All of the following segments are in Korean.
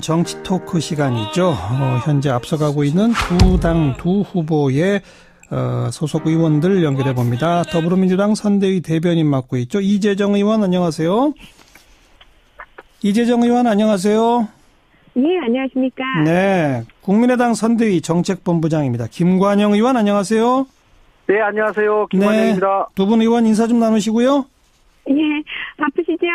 정치 토크 시간이죠. 현재 앞서가고 있는 두 당 두 후보의 소속 의원들 연결해 봅니다. 더불어민주당 선대위 대변인 맡고 있죠. 이재정 의원 안녕하세요. 이재정 의원 안녕하세요. 예, 안녕하십니까. 네, 국민의당 선대위 정책본부장입니다. 김관영 의원 안녕하세요. 네, 안녕하세요. 김관영입니다. 네, 두 분 의원 인사 좀 나누시고요. 예, 바쁘시죠?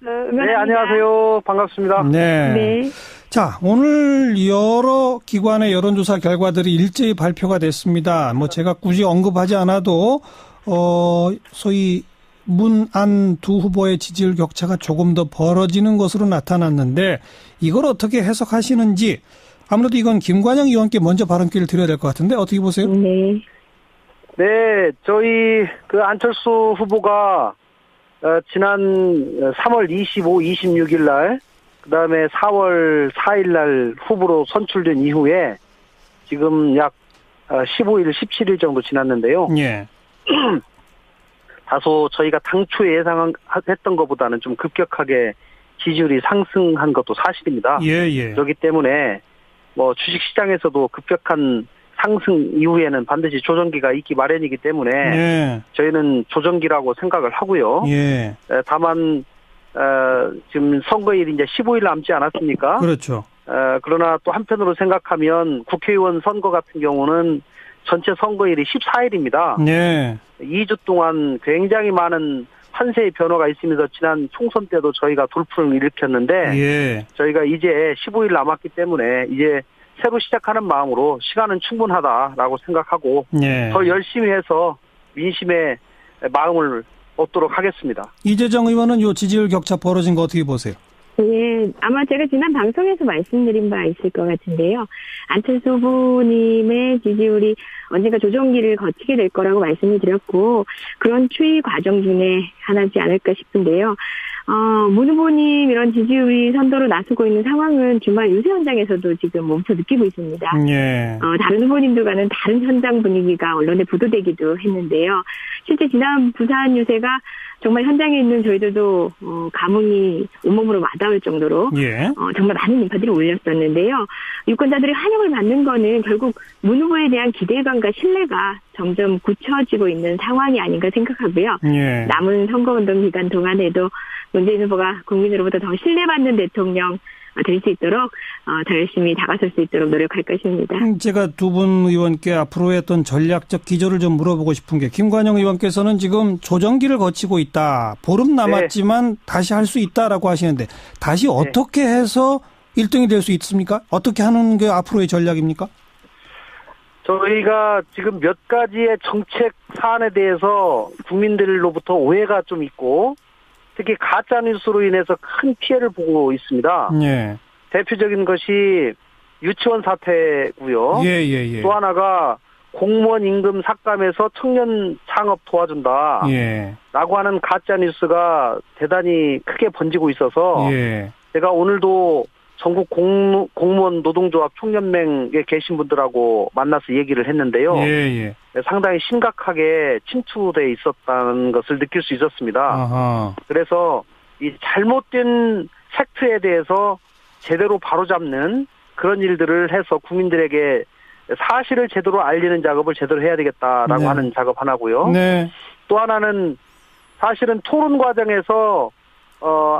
네, 안녕하세요. 반갑습니다. 네. 네. 자, 오늘 여러 기관의 여론조사 결과들이 일제히 발표가 됐습니다. 제가 굳이 언급하지 않아도, 소위 문안 두 후보의 지지율 격차가 조금 더 벌어지는 것으로 나타났는데, 이걸 어떻게 해석하시는지, 아무래도 이건 김관영 의원께 먼저 발언기를 드려야 될 것 같은데, 어떻게 보세요? 네. 네, 저희 안철수 후보가 지난 3월 25, 26일 날, 그 다음에 4월 4일 날 후보로 선출된 이후에 지금 약 15일, 17일 정도 지났는데요. 예. 다소 저희가 당초에 예상했던 것보다는 좀 급격하게 지지율이 상승한 것도 사실입니다. 예. 그렇기 때문에 주식시장에서도 급격한 상승 이후에는 반드시 조정기가 있기 마련이기 때문에 예. 저희는 조정기라고 생각을 하고요. 예. 다만 지금 선거일이 이제 15일 남지 않았습니까? 그렇죠. 그러나 또 한편으로 생각하면 국회의원 선거 같은 경우는 전체 선거일이 14일입니다. 네. 2주 동안 굉장히 많은 판세의 변화가 있으면서 지난 총선 때도 저희가 돌풍을 일으켰는데 예. 저희가 이제 15일 남았기 때문에 이제 새로 시작하는 마음으로 시간은 충분하다라고 생각하고 예. 더 열심히 해서 민심의 마음을 얻도록 하겠습니다. 이재정 의원은 요 지지율 격차 벌어진 거 어떻게 보세요? 예, 아마 제가 지난 방송에서 말씀드린 바 있을 것 같은데요. 안철수 후보님의 지지율이 언젠가 조정기를 거치게 될 거라고 말씀을 드렸고, 그런 추이 과정 중에 하나지 않을까 싶은데요. 문 후보님 이런 지지율이 선도로 나서고 있는 상황은 주말 유세 현장에서도 지금 몸소 느끼고 있습니다. 예. 다른 후보님들과는 다른 현장 분위기가 언론에 보도되기도 했는데요. 실제 지난 부산 유세가 정말 현장에 있는 저희들도 감흥이 온몸으로 와닿을 정도로 예. 정말 많은 인파들이 올렸었는데요. 유권자들의 환영을 받는 거는 결국 문 후보에 대한 기대감과 신뢰가 점점 굳혀지고 있는 상황이 아닌가 생각하고요. 예. 남은 선거운동 기간 동안에도 문재인 후보가 국민으로부터 더 신뢰받는 대통령 될 수 있도록 더 열심히 다가설 수 있도록 노력할 것입니다. 제가 두 분 의원께 앞으로의 어떤 전략적 기조를 좀 물어보고 싶은 게, 김관영 의원께서는 지금 조정기를 거치고 있다. 보름 남았지만 다시 할 수 있다라고 하시는데, 다시 어떻게 해서 1등이 될 수 있습니까? 어떻게 하는 게 앞으로의 전략입니까? 저희가 지금 몇 가지의 정책 사안에 대해서 국민들로부터 오해가 좀 있고 특히 가짜뉴스로 인해서 큰 피해를 보고 있습니다. 예. 대표적인 것이 유치원 사태고요. 예. 또 하나가 공무원 임금 삭감해서 청년 창업 도와준다. 예. 라고 하는 가짜뉴스가 대단히 크게 번지고 있어서 예. 제가 오늘도 전국 공무원 노동조합 총연맹에 계신 분들하고 만나서 얘기를 했는데요. 예. 상당히 심각하게 침투돼 있었다는 것을 느낄 수 있었습니다. 아하. 그래서 이 잘못된 팩트에 대해서 제대로 바로잡는 그런 일들을 해서 국민들에게 사실을 제대로 알리는 작업을 제대로 해야 되겠다라고 네. 하는 작업 하나고요. 네. 또 하나는 사실은 토론 과정에서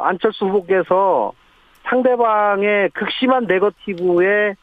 안철수 후보께서 상대방의 극심한 네거티브에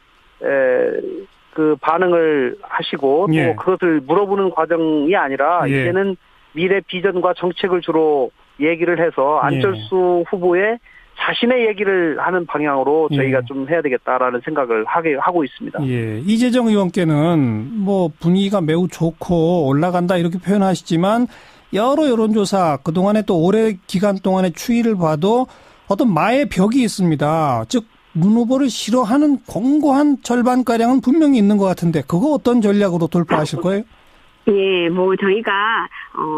그 반응을 하시고 또 예. 그것을 물어보는 과정이 아니라 예. 이제는 미래 비전과 정책을 주로 얘기를 해서 안철수 후보의 자신의 얘기를 하는 방향으로 저희가 좀 해야 되겠다라는 생각을 하고 있습니다. 예. 이재정 의원께는 분위기가 매우 좋고 올라간다 이렇게 표현하시지만 여러 여론조사 그동안에 또 오래 기간 동안의 추이를 봐도 어떤 마의 벽이 있습니다. 즉 문 후보를 싫어하는 공고한 절반가량은 분명히 있는 것 같은데 그거 어떤 전략으로 돌파하실 거예요? 예, 저희가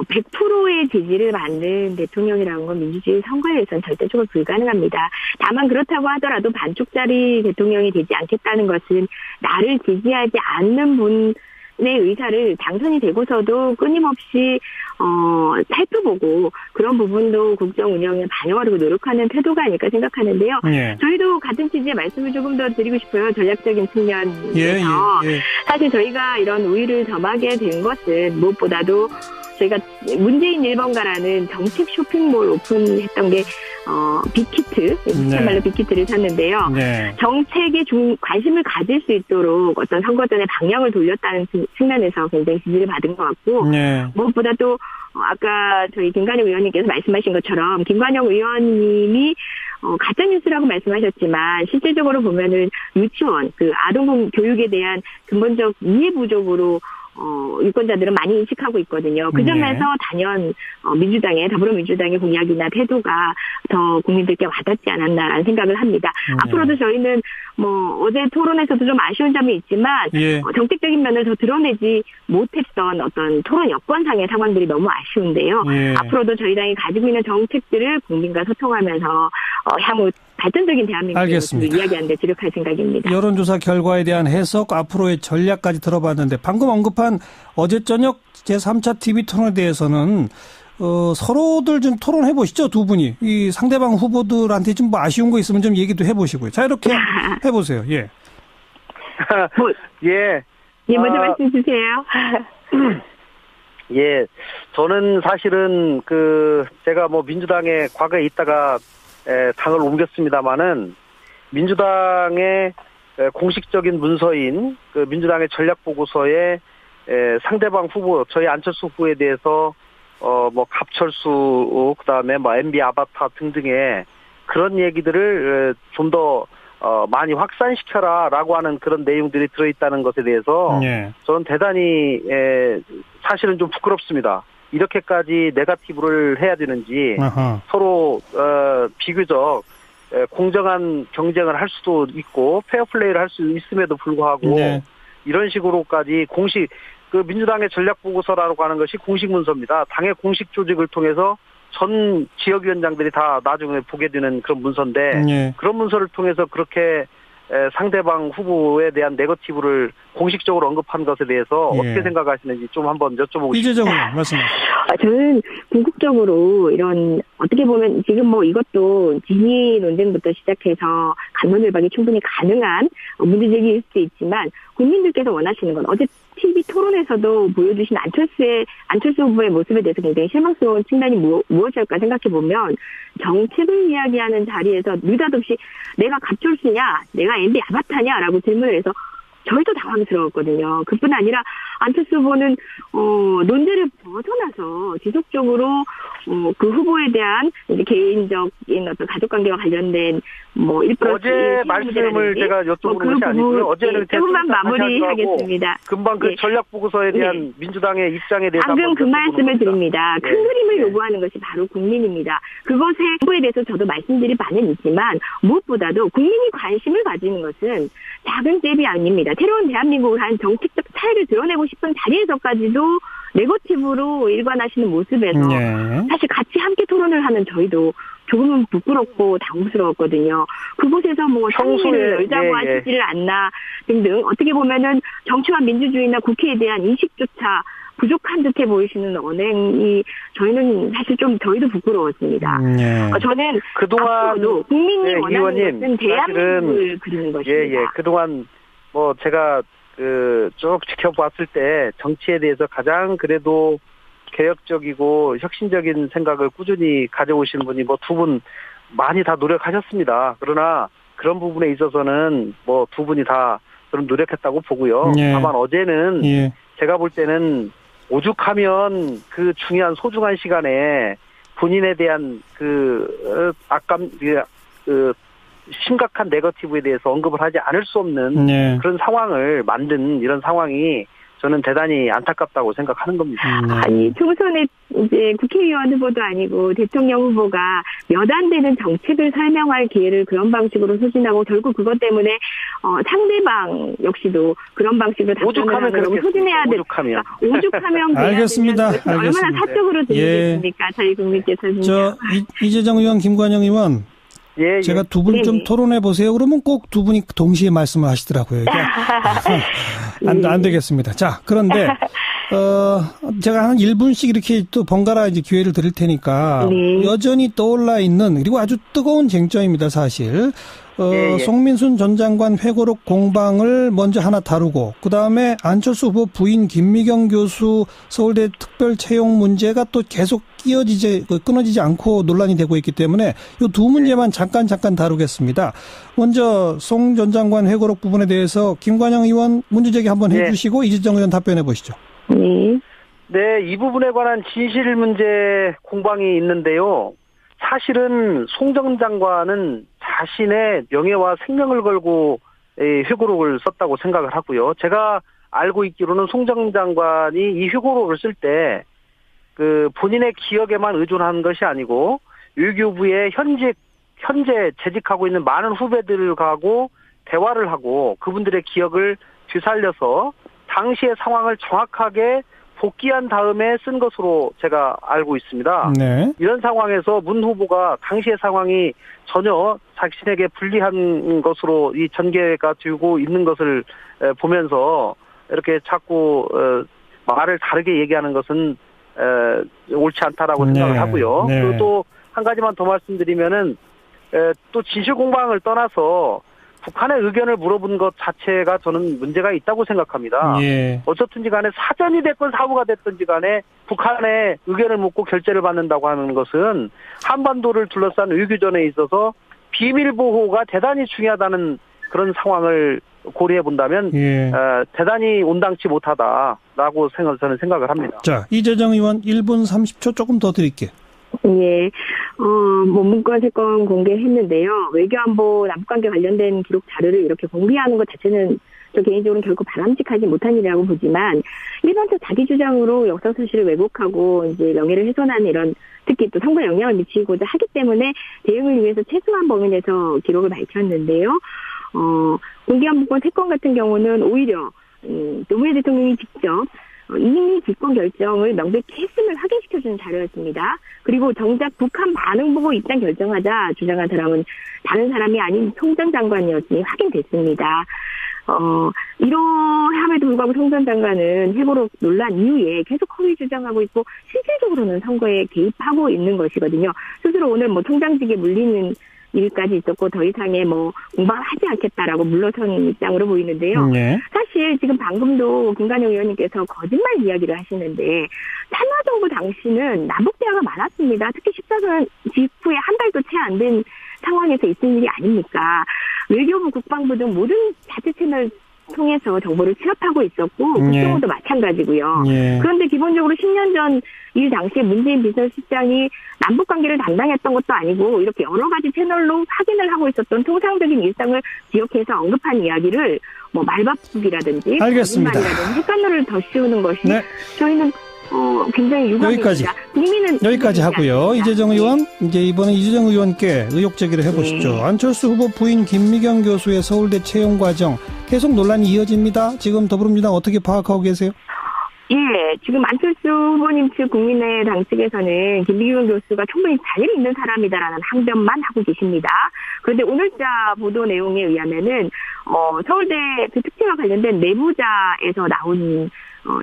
100%의 지지를 받는 대통령이라는 건 민주주의 선거에서는 절대적으로 불가능합니다. 다만 그렇다고 하더라도 반쪽짜리 대통령이 되지 않겠다는 것은 나를 지지하지 않는 분 의사를 당선이 되고서도 끊임없이 살펴보고 그런 부분도 국정 운영에 반영하려고 노력하는 태도가 아닐까 생각하는데요. 예. 저희도 같은 취지의 말씀을 조금 더 드리고 싶어요. 전략적인 측면에서. 예. 사실 저희가 이런 우위를 점하게 된 것은 무엇보다도 저희가 문재인 1번가라는 정책 쇼핑몰 오픈했던 게 빅히트, 참말로 빅히트를 샀는데요. 네. 정책에 관심을 가질 수 있도록 어떤 선거전의 방향을 돌렸다는 측면에서 굉장히 지지를 받은 것 같고 네. 무엇보다 또 아까 저희 김관영 의원님께서 말씀하신 것처럼 김관영 의원님이 가짜뉴스라고 말씀하셨지만 실질적으로 보면은 유치원, 그 아동 교육에 대한 근본적 이해 부족으로 유권자들은 많이 인식하고 있거든요. 그 점에서 단연 더불어민주당의 공약이나 태도가 더 국민들께 와닿지 않았나라는 생각을 합니다. 앞으로도 저희는 어제 토론에서도 좀 아쉬운 점이 있지만 정책적인 면을 더 드러내지 못했던 어떤 토론 여건상의 상황들이 너무 아쉬운데요. 앞으로도 저희 당이 가지고 있는 정책들을 국민과 소통하면서 향후 발전적인 대한민국을 이야기하는 데 주력할 생각입니다. 여론조사 결과에 대한 해석, 앞으로의 전략까지 들어봤는데 방금 언급한 어제 저녁 제3차 TV 토론에 대해서는 서로들 좀 토론해 보시죠. 두 분이. 이 상대방 후보들한테 좀 아쉬운 거 있으면 좀 얘기도 해 보시고요. 자, 이렇게 해 보세요. 예. 먼저 말씀 주세요. 예. 저는 사실은 제가 민주당에 과거에 있다가 당을 옮겼습니다마는 민주당의 공식적인 문서인 민주당의 전략보고서에 상대방 후보, 저희 안철수 후보에 대해서 갑철수, 그다음에 MB 아바타 등등의 그런 얘기들을 좀 더 많이 확산시켜라라고 하는 그런 내용들이 들어있다는 것에 대해서 저는 대단히 사실은 좀 부끄럽습니다. 이렇게까지 네거티브를 해야 되는지 서로 비교적 공정한 경쟁을 할 수도 있고 페어플레이를 할 수 있음에도 불구하고 이런 식으로까지 공식 민주당의 전략보고서라고 하는 것이 공식 문서입니다. 당의 공식 조직을 통해서 전 지역위원장들이 다 나중에 보게 되는 그런 문서인데 그런 문서를 통해서 그렇게 상대방 후보에 대한 네거티브를 공식적으로 언급한 것에 대해서 어떻게 생각하시는지 좀 한번 여쭤보고 싶습니다. 이재정 의원 말씀하세요. 저는 궁극적으로 이런 어떻게 보면 지금 이것도 진위 논쟁부터 시작해서 간론을박이 충분히 가능한 문제제기일 수도 있지만 국민들께서 원하시는 건 어제 TV 토론에서도 보여주신 안철수 후보의 모습에 대해서 굉장히 실망스러운 측면이 무엇일까 생각해보면 정책을 이야기하는 자리에서 느닷없이 내가 갑철수냐 내가 MB 아바타냐라고 질문을 해서 저희도 당황스러웠거든요. 그뿐 아니라 안철수 후보는 논제를 벗어나서 지속적으로 그 후보에 대한 이제 개인적인 어떤 가족관계와 관련된 1% 어제 말씀을 제가 여쭤보는 것이 아니고요. 어제는 조금만 마무리하겠습니다. 금방 전략 보고서에 대한 민주당의 입장에 대해서 방금 그 말씀을 드립니다. 큰 그림을 요구하는 것이 바로 국민입니다. 그것의 후보에 대해서 저도 말씀드릴 바는 있지만 무엇보다도 국민이 관심을 가지는 것은 작은 잽이 아닙니다. 새로운 대한민국을 한 정책적 차이를 드러내고 싶은 자리에서까지도 네거티브로 일관하시는 모습에서 사실 같이 함께 토론을 하는 저희도 조금은 부끄럽고 당황스러웠거든요. 그곳에서 상의를 열자고 하시지를 않나 등등 어떻게 보면은 정치와 민주주의나 국회에 대한 인식조차 부족한 듯해 보이시는 언행이 저희는 사실 좀 저희도 부끄러웠습니다. 저는 그동안 앞으로도 국민이 원하는 것은 대한민국을 그리는 것입니다. 그동안 제가 쭉 지켜봤을 때 정치에 대해서 가장 그래도 개혁적이고 혁신적인 생각을 꾸준히 가져오신 분이 두 분 많이 다 노력하셨습니다. 그러나 그런 부분에 있어서는 두 분이 다 그런 노력했다고 보고요. 다만 어제는 제가 볼 때는 오죽하면 그 중요한 소중한 시간에 본인에 대한 심각한 네거티브에 대해서 언급을 하지 않을 수 없는 그런 상황을 만든 이런 상황이 저는 대단히 안타깝다고 생각하는 겁니다. 아니, 총선에 이제 국회의원 후보도 아니고 대통령 후보가 몇 안 되는 정책을 설명할 기회를 그런 방식으로 소진하고 결국 그것 때문에 상대방 역시도 그런 방식으로 답변을 하고 소진해야 되는 오죽하면 알겠습니다. 얼마나 사적으로 들리겠습니까? 저희 국민께서는. 이재정 의원, 김관영 의원. 제가 두 분 좀 토론해 보세요. 그러면 꼭 두 분이 동시에 말씀을 하시더라고요. 안 되겠습니다. 자, 그런데, 제가 한 1분씩 이렇게 또 번갈아 이제 기회를 드릴 테니까, 네. 여전히 떠올라 있는, 그리고 아주 뜨거운 쟁점입니다, 사실. 예. 송민순 전 장관 회고록 공방을 먼저 하나 다루고, 그 다음에 안철수 후보 부인 김미경 교수 서울대 특별 채용 문제가 또 계속 끊어지지 않고 논란이 되고 있기 때문에 이 두 문제만 잠깐 다루겠습니다. 먼저 송 전 장관 회고록 부분에 대해서 김관영 의원 문제제기 한번 해주시고 이재정 의원 답변해 보시죠. 네, 이 부분에 관한 진실 문제 공방이 있는데요. 사실은 송 전 장관은 자신의 명예와 생명을 걸고 회고록을 썼다고 생각을 하고요. 제가 알고 있기로는 송 전 장관이 이 회고록을 쓸 때 본인의 기억에만 의존한 것이 아니고 외교부에 현재 재직하고 있는 많은 후배들하고 대화를 하고 그분들의 기억을 되살려서 당시의 상황을 정확하게 복귀한 다음에 쓴 것으로 제가 알고 있습니다. 네. 이런 상황에서 문 후보가 당시의 상황이 전혀 자신에게 불리한 것으로 이 전개가 되고 있는 것을 보면서 이렇게 자꾸 말을 다르게 얘기하는 것은 옳지 않다라고 생각을 하고요. 네. 그리고 또 한 가지만 더 말씀드리면은 또 진실 공방을 떠나서 북한의 의견을 물어본 것 자체가 저는 문제가 있다고 생각합니다. 예. 어쨌든지 간에 사전이 됐건 사후가 됐든지 간에 북한의 의견을 묻고 결재를 받는다고 하는 것은 한반도를 둘러싼 외교전에 있어서 비밀 보호가 대단히 중요하다는 그런 상황을 고려해 본다면 대단히 온당치 못하다라고 저는 생각을 합니다. 자, 이재정 의원 1분 30초 조금 더 드릴게요. 예, 문건 3건 공개했는데요. 외교안보 남북관계 관련된 기록 자료를 이렇게 공개하는 것 자체는 저 개인적으로는 결코 바람직하지 못한 일이라고 보지만 일반적 자기 주장으로 역사 사실을 왜곡하고 이제 명예를 훼손하는 이런 특히 또 선거에 영향을 미치고자 하기 때문에 대응을 위해서 최소한 범위 내에서 기록을 밝혔는데요. 공개한 문건 3건 같은 경우는 오히려 노무현 대통령이 직접 이미 집권 결정을 명백히 했음을 확인시켜주는 자료였습니다. 그리고 정작 북한 반응 보고 입장 결정하자 주장한 사람은 다른 사람이 아닌 송 전 장관이었으니 확인됐습니다. 이러함에도 불구하고 송 전 장관은 회고록 논란 이후에 계속 허위 주장하고 있고 실질적으로는 선거에 개입하고 있는 것이거든요. 스스로 오늘 통장직에 물리는 일까지 있었고 더 이상의 공방을 하지 않겠다라고 물러선 입장으로 보이는데요. 네. 사실 지금 방금도 김관영 의원님께서 거짓말 이야기를 하시는데 참여정부 당시는 남북 대화가 많았습니다. 특히 14선 직후에 한 달도 채 안 된 상황에서 있은 일이 아닙니까? 외교부, 국방부 등 모든 자체 채널 통해서 정보를 취합하고 있었고 국정원도 마찬가지고요. 그런데 기본적으로 10년 전 일 당시에 문재인 비서실장이 남북관계를 담당했던 것도 아니고 이렇게 여러 가지 채널로 확인을 하고 있었던 통상적인 일상을 기억해서 언급한 이야기를 말바꾸기라든지 알겠습니다. 거짓말이라든지 헷갈려를 더 씌우는 것이 저희는 굉장히 유감입니다. 국민은 여기까지 하고요. 이재정 의원, 이제 이번에 이재정 의원께 의혹 제기를 해보시죠. 안철수 후보 부인 김미경 교수의 서울대 채용 과정 계속 논란이 이어집니다. 지금 더불어민주당 어떻게 파악하고 계세요? 예, 지금 안철수 후보님 측 국민의당 측에서는 김미경 교수가 충분히 자질이 있는 사람이다라는 항변만 하고 계십니다. 그런데 오늘자 보도 내용에 의하면은 서울대 특채와 관련된 내부자에서 나온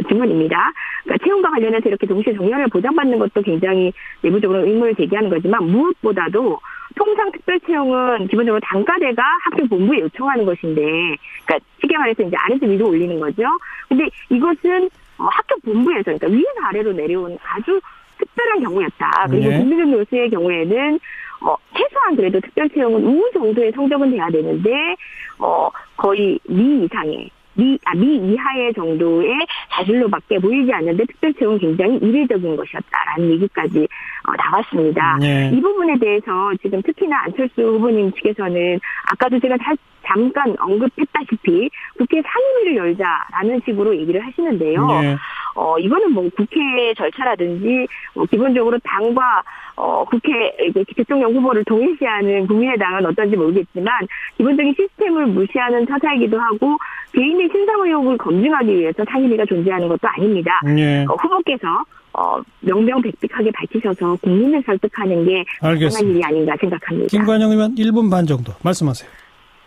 증언입니다. 그러니까 채용과 관련해서 이렇게 동시에 정년을 보장받는 것도 굉장히 내부적으로 의문을 제기하는 거지만 무엇보다도 통상 특별 채용은 기본적으로 단과대가 학교 본부에 요청하는 것인데, 그러니까 쉽게 말해서 이제 아래에서 위로 올리는 거죠. 근데 이것은 학교 본부에서, 그러니까 위에서 아래로 내려온 아주 특별한 경우였다. 그리고 김미경 교수의 경우에는 최소한 그래도 특별 채용은 우 정도의 성적은 돼야 되는데 거의 미 이상의 미 이하의 정도의 자질로밖에 보이지 않는데 특별 채용은 굉장히 이례적인 것이었다라는 얘기까지 나왔습니다. 이 부분에 대해서 지금 특히나 안철수 후보님 측에서는 아까도 제가 잠깐 언급했다시피 국회 상임위를 열자라는 식으로 얘기를 하시는데요. 이거는 국회 절차라든지 기본적으로 당과 국회 대통령 후보를 동일시하는 국민의당은 어떤지 모르겠지만 기본적인 시스템을 무시하는 처사이기도 하고 개인의 신상 의혹을 검증하기 위해서 상임위가 존재하는 것도 아닙니다. 후보께서 명명백백하게 밝히셔서 국민을 설득하는 게 당연한 일이 아닌가 생각합니다. 김관영 의원 1분 반 정도 말씀하세요.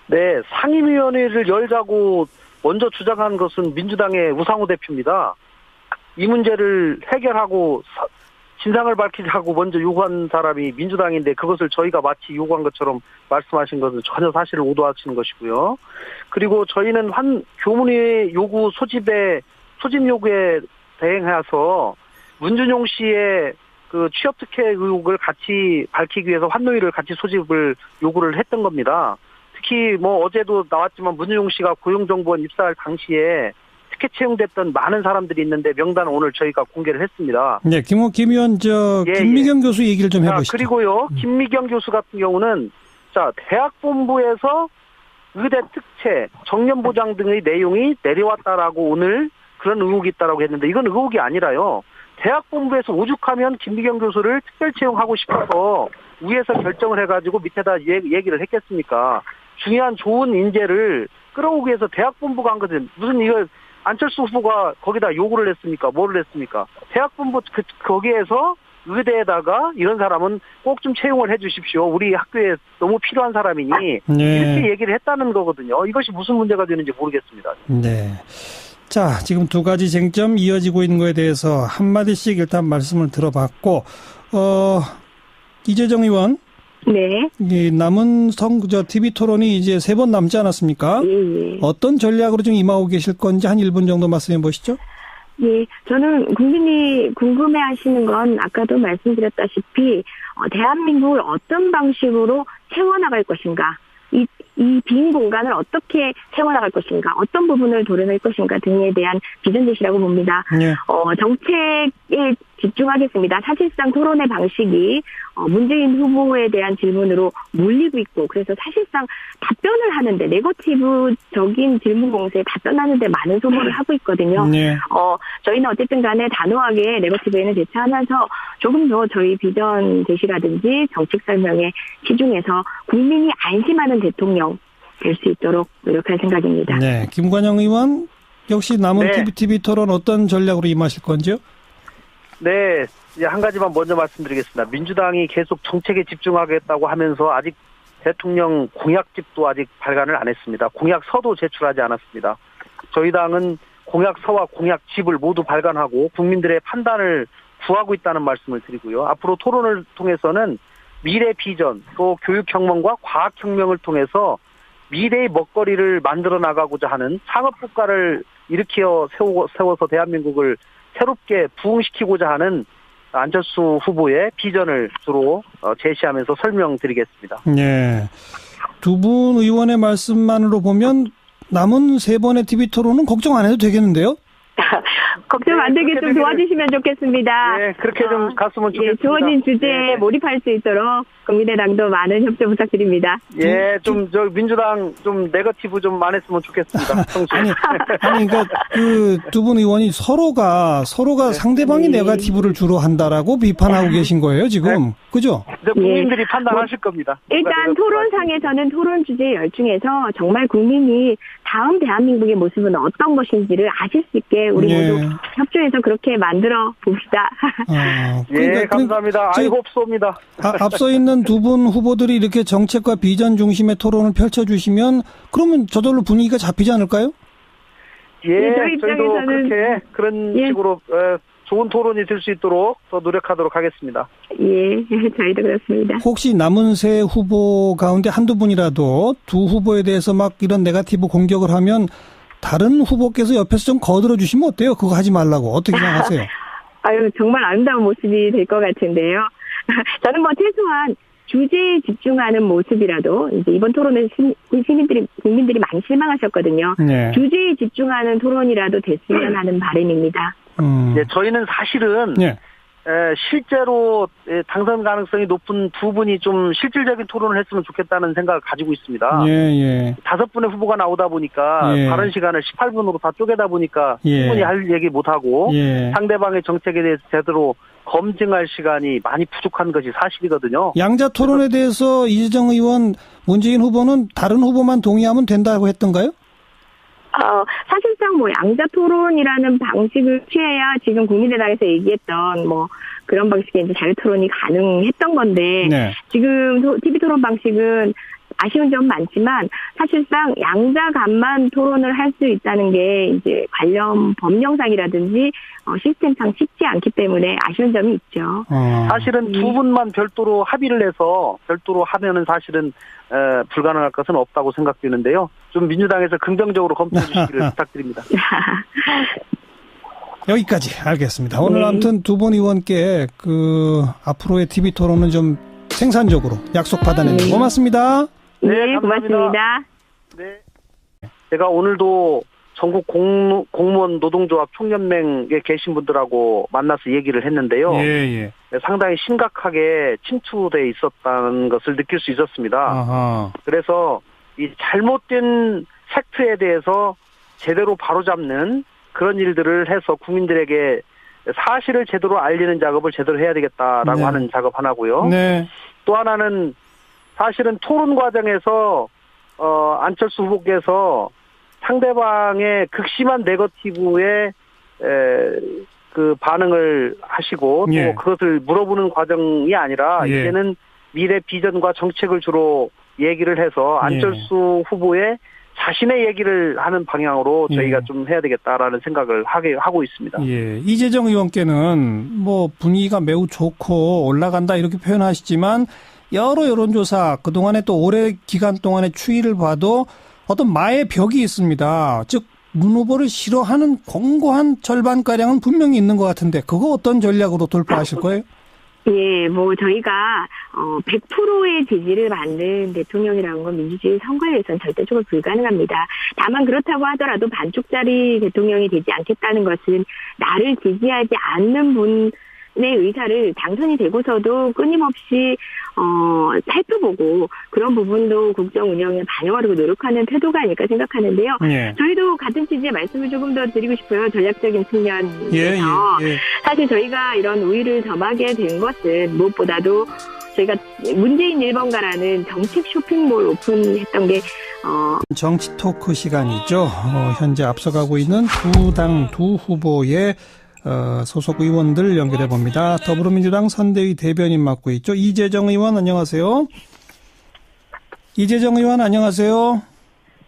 네, 상임위원회를 열자고 먼저 주장한 것은 민주당의 우상호 대표입니다. 이 문제를 해결하고 진상을 밝히자고 먼저 요구한 사람이 민주당인데 그것을 저희가 마치 요구한 것처럼 말씀하신 것은 전혀 사실을 오도하시는 것이고요. 그리고 저희는 교문의 요구 소집 요구에 대응해서 문준용 씨의 그 취업 특혜 의혹을 같이 밝히기 위해서 환노위를 같이 소집을 요구를 했던 겁니다. 특히 뭐 어제도 나왔지만 문준용 씨가 고용정보원 입사할 당시에 특혜 채용됐던 많은 사람들이 있는데 명단을 오늘 저희가 공개를 했습니다. 네, 김 의원, 김미경 교수 얘기를 좀 해보시죠. 그리고요, 김미경 교수 같은 경우는 대학본부에서 의대 특채, 정년보장 등의 내용이 내려왔다라고 오늘 그런 의혹이 있다라고 했는데 이건 의혹이 아니라요. 대학본부에서 오죽하면 김미경 교수를 특별 채용하고 싶어서 위에서 결정을 해가지고 밑에다 얘기를 했겠습니까? 중요한 좋은 인재를 끌어오기 위해서 대학본부가 한 거든 무슨 이거 안철수 후보가 거기다 요구를 했습니까? 뭐를 했습니까? 대학본부 거기에서 의대에다가 이런 사람은 꼭 좀 채용을 해 주십시오. 우리 학교에 너무 필요한 사람이니 네. 이렇게 얘기를 했다는 거거든요. 이것이 무슨 문제가 되는지 모르겠습니다. 네. 자, 지금 두 가지 쟁점 이어지고 있는 거에 대해서 한마디씩 일단 말씀을 들어봤고, 이재정 의원. 네. 남은 TV 토론이 이제 3번 남지 않았습니까? 예. 어떤 전략으로 좀 임하고 계실 건지 한 1분 정도 말씀해 보시죠. 예, 저는 국민이 궁금해 하시는 건 아까도 말씀드렸다시피, 대한민국을 어떤 방식으로 채워나갈 것인가, 이 빈 공간을 어떻게 채워나갈 것인가, 어떤 부분을 도려낼 것인가 등에 대한 비전 제시라고 봅니다. 네. 정책에 집중하겠습니다. 사실상 토론의 방식이 문재인 후보에 대한 질문으로 몰리고 있고, 그래서 사실상 답변을 하는데, 네거티브적인 질문 공세에 답변하는데 많은 소모를 하고 있거든요. 네. 저희는 어쨌든 간에 단호하게 네거티브에는 대처하면서 조금 더 저희 비전 제시라든지 정책 설명에 치중해서 국민이 안심하는 대통령 될 수 있도록 노력할 생각입니다. 네. 김관영 의원, 역시 남은 네. TV 토론 어떤 전략으로 임하실 건지요? 네, 이제 한 가지만 먼저 말씀드리겠습니다. 민주당이 계속 정책에 집중하겠다고 하면서 아직 대통령 공약집도 아직 발간을 안 했습니다. 공약서도 제출하지 않았습니다. 저희 당은 공약서와 공약집을 모두 발간하고 국민들의 판단을 구하고 있다는 말씀을 드리고요. 앞으로 토론을 통해서는 미래 비전, 또 교육혁명과 과학혁명을 통해서 미래의 먹거리를 만들어 나가고자 하는 상업국가를 일으켜 세워서 대한민국을 새롭게 부흥시키고자 하는 안철수 후보의 비전을 주로 제시하면서 설명드리겠습니다. 네. 두 분 의원의 말씀만으로 보면 남은 3번의 TV 토론은 걱정 안 해도 되겠는데요? 걱정 안 되게 좀 도와주시면 좋겠습니다. 네, 그렇게 좀 갔으면 좋겠습니다. 예, 주어진 주제에 몰입할 수 있도록 국민의당도 많은 협조 부탁드립니다. 예, 민주당 네거티브 좀 안 했으면 좋겠습니다. 아니, 그러니까 그 두 분 의원이 서로가 네. 상대방이 네거티브를 주로 한다라고 비판하고 계신 거예요, 지금. 네. 그죠? 국민들이 판단하실 겁니다. 일단 토론상에서는 토론 주제에 열중해서 정말 국민이 다음 대한민국의 모습은 어떤 것인지를 아실 수 있게 우리 모두 협조해서 그렇게 만들어 봅시다. 예, 감사합니다. 아이고, 앞서 있는 두 분 후보들이 이렇게 정책과 비전 중심의 토론을 펼쳐주시면 그러면 저절로 분위기가 잡히지 않을까요? 예, 저희 저희도 입장에서는 그렇게 그런 식으로 좋은 토론이 될 수 있도록 더 노력하도록 하겠습니다. 예, 저희도 그렇습니다. 혹시 남은 세 후보 가운데 한두 분이라도 두 후보에 대해서 막 이런 네거티브 공격을 하면 다른 후보께서 옆에서 좀 거들어 주시면 어때요? 그거 하지 말라고. 어떻게 생각하세요? 아유, 정말 아름다운 모습이 될 것 같은데요. 저는 최소한 주제에 집중하는 모습이라도, 이제 이번 토론은 국민들이 많이 실망하셨거든요. 네. 주제에 집중하는 토론이라도 됐으면 하는 바람입니다. 네, 저희는 사실은, 실제로 당선 가능성이 높은 두 분이 좀 실질적인 토론을 했으면 좋겠다는 생각을 가지고 있습니다. 예. 5분의 후보가 나오다 보니까 다른 시간을 18분으로 다 쪼개다 보니까 충분히 할 얘기 못하고 상대방의 정책에 대해서 제대로 검증할 시간이 많이 부족한 것이 사실이거든요. 양자 토론에 대해서 이재정 의원, 문재인 후보는 다른 후보만 동의하면 된다고 했던가요? 사실상 양자 토론이라는 방식을 취해야 지금 국민의당에서 얘기했던 그런 방식의 이제 자유 토론이 가능했던 건데, 지금 TV 토론 방식은 아쉬운 점 많지만 사실상 양자 간만 토론을 할 수 있다는 게 이제 관련 법령상이라든지 시스템상 쉽지 않기 때문에 아쉬운 점이 있죠. 사실은 두 분만 별도로 합의를 해서 별도로 하면은 사실은 불가능할 것은 없다고 생각되는데요. 좀 민주당에서 긍정적으로 검토해 주시기를 부탁드립니다. 여기까지 알겠습니다. 오늘 아무튼 두 분 의원께 앞으로의 TV 토론은 좀 생산적으로 약속 받아내는 고맙습니다. 네, 고맙습니다. 네. 제가 오늘도 전국 공무원 노동조합 총연맹에 계신 분들하고 만나서 얘기를 했는데요. 예. 상당히 심각하게 침투돼 있었다는 것을 느낄 수 있었습니다. 아하. 그래서 이 잘못된 팩트에 대해서 제대로 바로잡는 그런 일들을 해서 국민들에게 사실을 제대로 알리는 작업을 제대로 해야 되겠다라고 네. 하는 작업 하나고요. 네. 또 하나는 사실은 토론 과정에서 안철수 후보께서 상대방의 극심한 네거티브에 그 반응을 하시고 또 예. 그것을 물어보는 과정이 아니라 예. 이제는 미래 비전과 정책을 주로 얘기를 해서 안철수 후보의 자신의 얘기를 하는 방향으로 저희가 좀 해야 되겠다라는 생각을 하고 있습니다. 예. 이재정 의원께는 뭐 분위기가 매우 좋고 올라간다 이렇게 표현하시지만 여러 여론조사 그동안에 또 오래 기간 동안의 추이를 봐도 어떤 마의 벽이 있습니다. 즉 문 후보를 싫어하는 공고한 절반가량은 분명히 있는 것 같은데 그거 어떤 전략으로 돌파하실 거예요? 예, 뭐 저희가 100%의 지지를 받는 대통령이라는 건 민주주의 선거에서는 절대적으로 불가능합니다. 다만 그렇다고 하더라도 반쪽짜리 대통령이 되지 않겠다는 것은 나를 지지하지 않는 분의 의사를 당선이 되고서도 끊임없이 살펴보고 그런 부분도 국정 운영에 반영하려고 노력하는 태도가 아닐까 생각하는데요. 예. 저희도 같은 취지의 말씀을 조금 더 드리고 싶어요. 전략적인 측면에서. 예. 사실 저희가 이런 우위를 점하게 된 것은 무엇보다도 저희가 문재인 1번가라는 정책 쇼핑몰 오픈했던 게 정치 토크 시간이죠. 현재 앞서가고 있는 두 당 두 후보의 소속 의원들 연결해 봅니다. 더불어민주당 선대위 대변인 맡고 있죠. 이재정 의원 안녕하세요. 이재정 의원 안녕하세요.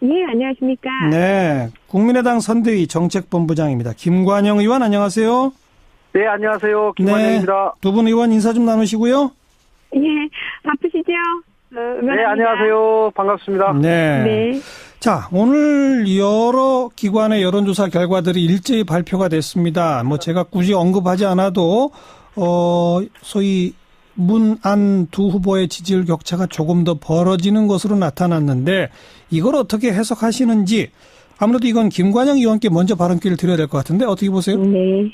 예, 안녕하십니까. 네, 국민의당 선대위 정책본부장입니다. 김관영 의원 안녕하세요. 네, 안녕하세요. 김관영입니다. 네, 두 분 의원 인사 좀 나누시고요. 예, 바쁘시죠? 네, 안녕하세요. 반갑습니다. 네. 자, 오늘 여러 기관의 여론조사 결과들이 일제히 발표가 됐습니다. 뭐 제가 굳이 언급하지 않아도 소위 문안 두 후보의 지지율 격차가 조금 더 벌어지는 것으로 나타났는데 이걸 어떻게 해석하시는지 아무래도 이건 김관영 의원께 먼저 발언기를 드려야 될 것 같은데 어떻게 보세요? 네.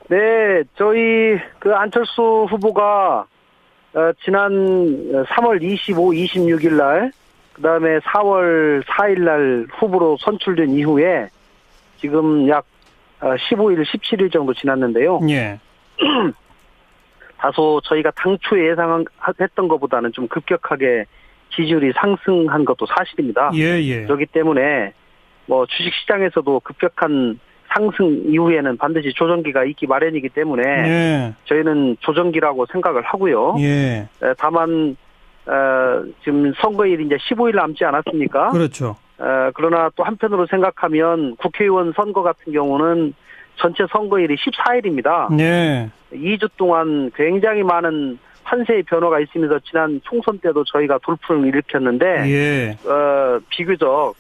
네, 저희 안철수 후보가 지난 3월 25, 26일 날 그다음에 4월 4일 날 후보로 선출된 이후에 지금 약 15일, 17일 정도 지났는데요. 예. 다소 저희가 당초에 예상했던 것보다는 좀 급격하게 지지율이 상승한 것도 사실입니다. 예. 그렇기 때문에 뭐 주식시장에서도 급격한 상승 이후에는 반드시 조정기가 있기 마련이기 때문에 저희는 조정기라고 생각을 하고요. 예. 다만 지금 선거일이 이제 15일 남지 않았습니까? 그렇죠. 그러나 또 한편으로 생각하면 국회의원 선거 같은 경우는 전체 선거일이 14일입니다. 네. 2주 동안 굉장히 많은 판세의 변화가 있으면서 지난 총선 때도 저희가 돌풍을 일으켰는데 비교적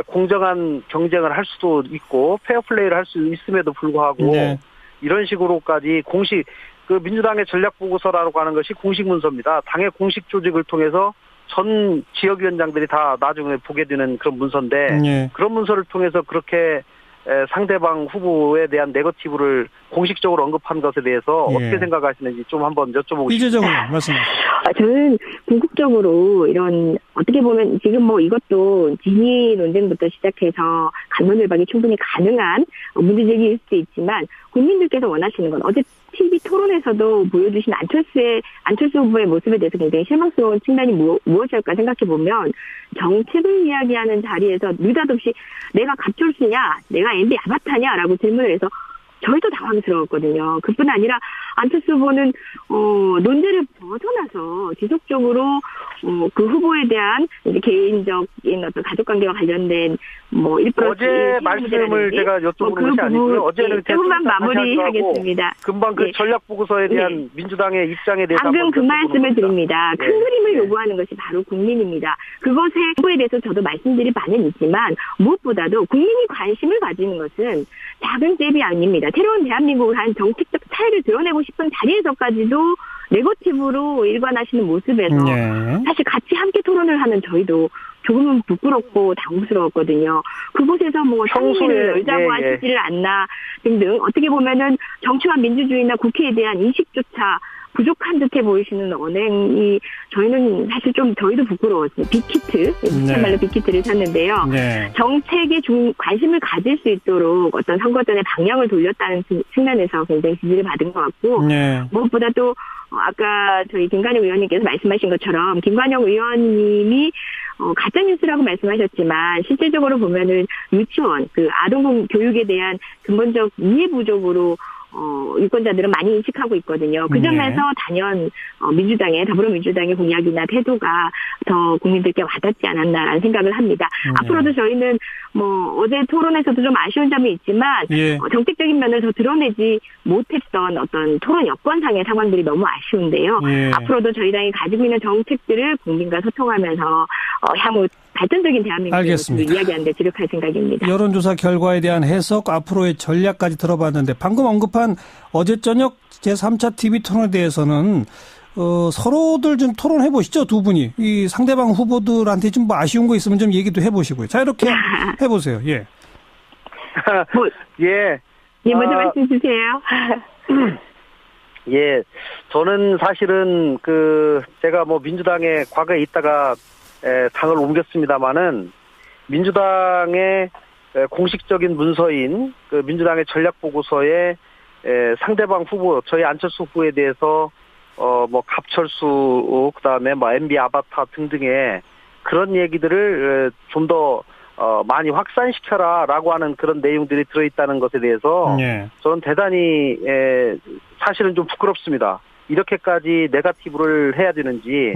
공정한 경쟁을 할 수도 있고 페어플레이를 할 수 있음에도 불구하고 이런 식으로까지 공식 민주당의 전략보고서라고 하는 것이 공식 문서입니다. 당의 공식 조직을 통해서 전 지역위원장들이 다 나중에 보게 되는 그런 문서인데 그런 문서를 통해서 그렇게 상대방 후보에 대한 네거티브를 공식적으로 언급한 것에 대해서 어떻게 생각하시는지 좀 한번 여쭤보고 싶습니다. 이재정 의원 말씀하세요. 저는 궁극적으로 이런 어떻게 보면 지금 뭐 이것도 진위 논쟁부터 시작해서 간론을박이 충분히 가능한 문제제기일 수도 있지만 국민들께서 원하시는 건 어제 TV 토론에서도 보여주신 안철수 후보의 모습에 대해서 굉장히 실망스러운 측면이 무엇일까 생각해보면 정책을 이야기하는 자리에서 느닷없이 내가 갑철수냐 내가 MB 아바타냐라고 질문을 해서 저희도 당황스러웠거든요. 그뿐 아니라 안철수 후보는 논제를 벗어나서 지속적으로 그 후보에 대한 이제 개인적인 어떤 가족관계와 관련된 뭐 1% 어제 말씀을 제가 여쭤보는 것이 아니고요. 어제는 조금만 마무리하겠습니다. 금방 그 전략 보고서에 대한 민주당의 입장에 대해서 방금 그 말씀을 드립니다. 큰 그림을 요구하는 것이 바로 국민입니다. 그것에 후보에 대해서 저도 말씀드릴 바는 있지만 무엇보다도 국민이 관심을 가지는 것은 작은 잽이 아닙니다. 새로운 대한민국을 한 정책적 차이를 드러내고 싶은 자리에서까지도 네거티브로 일관하시는 모습에서 사실 같이 함께 토론을 하는 저희도 조금은 부끄럽고 당혹스러웠거든요. 그곳에서 뭐 평소에 열자고 하시지를 않나 등등 어떻게 보면은 정치와 민주주의나 국회에 대한 인식조차 부족한 듯해 보이시는 언행이 저희는 사실 좀 저희도 부끄러웠어요. 빅히트, 참말로 빅히트를 샀는데요. 정책에 관심을 가질 수 있도록 어떤 선거 전에 방향을 돌렸다는 측면에서 굉장히 지지를 받은 것 같고 무엇보다 또 아까 저희 김관영 의원님께서 말씀하신 것처럼 김관영 의원님이 가짜뉴스라고 말씀하셨지만 실질적으로 보면은 유치원, 그 아동 교육에 대한 근본적 이해 부족으로 유권자들은 많이 인식하고 있거든요. 그 점에서 단연 더불어민주당의 공약이나 태도가 더 국민들께 와닿지 않았나라는 생각을 합니다. 앞으로도 저희는 뭐 어제 토론에서도 좀 아쉬운 점이 있지만 정책적인 면을 더 드러내지 못했던 어떤 토론 여건상의 상황들이 너무 아쉬운데요. 앞으로도 저희 당이 가지고 있는 정책들을 국민과 소통하면서 향후 발전적인 대한민국을 이야기하는 데 주력할 생각입니다. 여론조사 결과에 대한 해석, 앞으로의 전략까지 들어봤는데 방금 언급한 어제 저녁 제3차 TV 토론에 대해서는 서로들 좀 토론해 보시죠. 두 분이. 이 상대방 후보들한테 좀 뭐 아쉬운 거 있으면 좀 얘기도 해보시고요. 자, 이렇게 해보세요. 예. 먼저 말씀 주세요. 저는 사실은 제가 뭐 민주당에 과거에 있다가 당을 옮겼습니다마는 민주당의 공식적인 문서인 그 민주당의 전략 보고서에 상대방 후보 저희 안철수 후보에 대해서 뭐 갑철수 그다음에 뭐 MB 아바타 등등의 그런 얘기들을 좀 더 많이 확산시켜라라고 하는 그런 내용들이 들어있다는 것에 대해서 저는 대단히 사실은 좀 부끄럽습니다. 이렇게까지 네거티브를 해야 되는지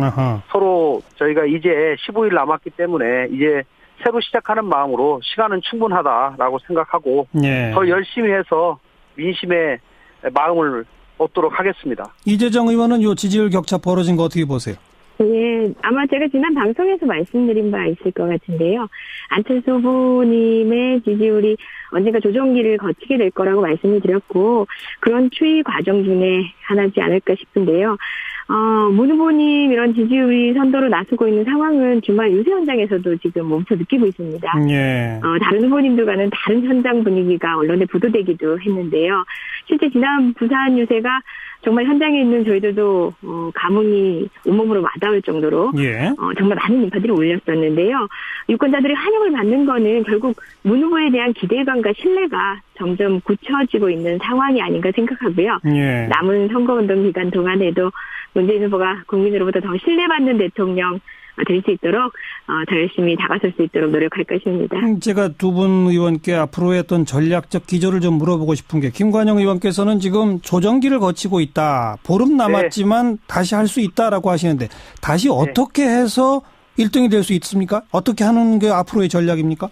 서로 저희가 이제 15일 남았기 때문에 이제 새로 시작하는 마음으로 시간은 충분하다라고 생각하고 더 열심히 해서 민심의 마음을 얻도록 하겠습니다. 이재정 의원은 요 지지율 격차 벌어진 거 어떻게 보세요? 아마 제가 지난 방송에서 말씀드린 바 있을 것 같은데요. 안철수 후보님의 지지율이 언젠가 조정기를 거치게 될 거라고 말씀을 드렸고 그런 추이 과정 중에 하나지 않을까 싶은데요. 문 후보님 이런 지지율이 선도로 나서고 있는 상황은 주말 유세 현장에서도 지금 몸소 느끼고 있습니다. 다른 후보님들과는 다른 현장 분위기가 언론에 보도되기도 했는데요. 실제 지난 부산 유세가 정말 현장에 있는 저희들도 감흥이 온몸으로 와닿을 정도로 정말 많은 인파들이 몰렸었는데요. 유권자들의 환영을 받는 거는 결국 문 후보에 대한 기대감과 신뢰가 점점 굳혀지고 있는 상황이 아닌가 생각하고요. 남은 선거운동 기간 동안에도 문재인 후보가 국민으로부터 더 신뢰받는 대통령 될 수 있도록 더 열심히 다가설 수 있도록 노력할 것입니다. 제가 두 분 의원께 앞으로의 어떤 전략적 기조를 좀 물어보고 싶은 게 김관영 의원께서는 지금 조정기를 거치고 있다. 보름 남았지만 다시 할 수 있다라고 하시는데 다시 어떻게 해서 1등이 될 수 있습니까? 어떻게 하는 게 앞으로의 전략입니까?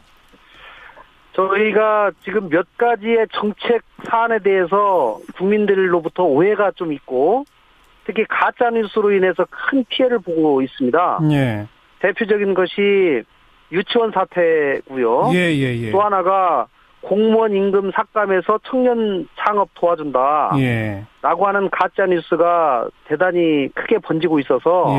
저희가 지금 몇 가지의 정책 사안에 대해서 국민들로부터 오해가 좀 있고 특히 가짜뉴스로 인해서 큰 피해를 보고 있습니다. 대표적인 것이 유치원 사태고요. 또 하나가 공무원 임금 삭감해서 청년 창업 도와준다. 라고 하는 가짜뉴스가 대단히 크게 번지고 있어서